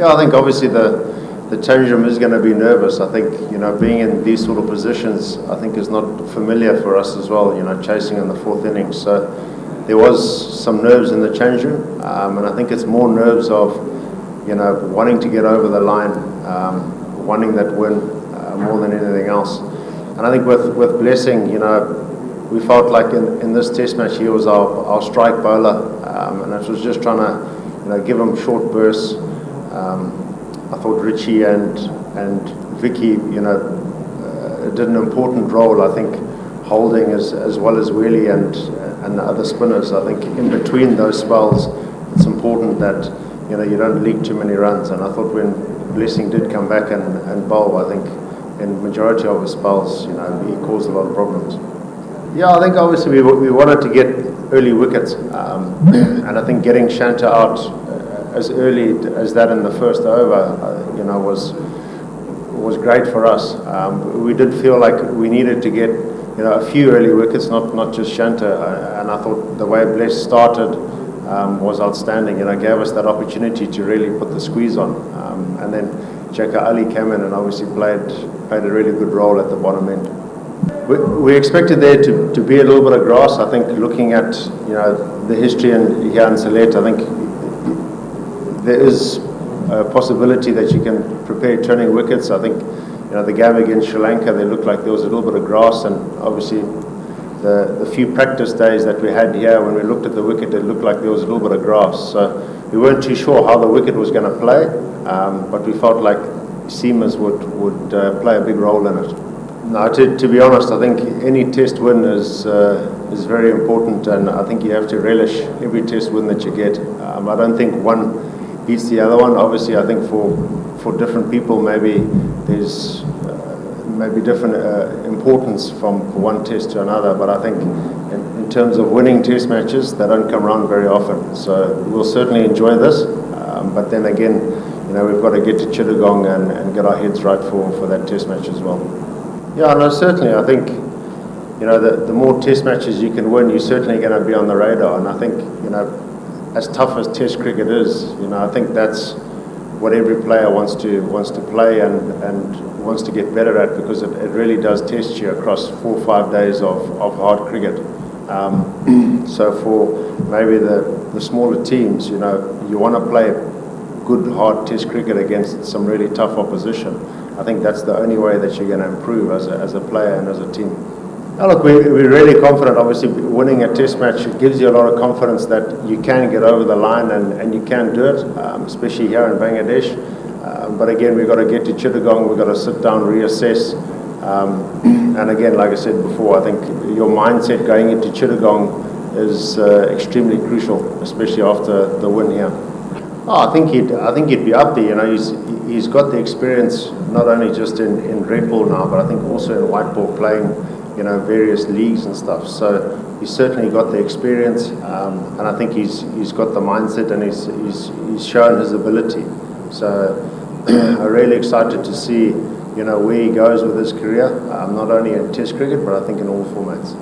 Yeah, I think obviously the change room is going to be nervous. I think, being in these sort of positions, I think is not familiar for us as well, chasing in the fourth innings. So there was some nerves in the change room, and I think it's more nerves of, wanting to get over the line, wanting that win more than anything else. And I think with Blessing, we felt like in this test match he was our strike bowler, and it was just trying to, give him short bursts. I thought Richie and Vicky, did an important role. I think holding as well as Wheelie and the other spinners. I think in between those spells, it's important that you don't leak too many runs. And I thought when Blessing did come back and bowl, I think in majority of his spells, he caused a lot of problems. Yeah, I think obviously we wanted to get early wickets, and I think getting Shanta out as early as that in the first over, was great for us. We did feel like we needed to get a few early wickets, not just Shanta, and I thought the way Bless started was outstanding. Gave us that opportunity to really put the squeeze on, and then Jaka Ali came in and obviously played a really good role at the bottom end. We expected there to be a little bit of grass. I think looking at the history here in Sylhet, I think there is a possibility that you can prepare turning wickets. I think the game against Sri Lanka, they looked like there was a little bit of grass, and obviously the few practice days that we had here, when we looked at the wicket, it looked like there was a little bit of grass. So we weren't too sure how the wicket was going to play, but we felt like seamers would play a big role in it. No, to be honest, I think any test win is very important, and I think you have to relish every test win that you get. I don't think one beats the other one. Obviously, I think for different people, maybe there's maybe different importance from one test to another. But I think in terms of winning test matches, they don't come around very often. So we'll certainly enjoy this. But then again, we've got to get to Chittagong and get our heads right for that test match as well. Yeah, no, certainly. I think, the more test matches you can win, you're certainly going to be on the radar. And I think, as tough as test cricket is, I think that's what every player wants to play and wants to get better at, because it really does test you across 4 or 5 days of hard cricket. So for maybe the smaller teams, you want to play good hard test cricket against some really tough opposition. I think that's the only way that you're going to improve as a player and as a team. Now look, we're really confident. Obviously, winning a test match, it gives you a lot of confidence that you can get over the line and you can do it, especially here in Bangladesh. But again, we've got to get to Chittagong, we've got to sit down, reassess. And again, like I said before, I think your mindset going into Chittagong is extremely crucial, especially after the win here. Oh, I think he'd be up there. He's got the experience not only just in red ball now, but I think also in white ball, playing various leagues and stuff. So he's certainly got the experience, and I think he's got the mindset, and he's shown his ability. So I'm really excited to see where he goes with his career, not only in Test cricket, but I think in all formats.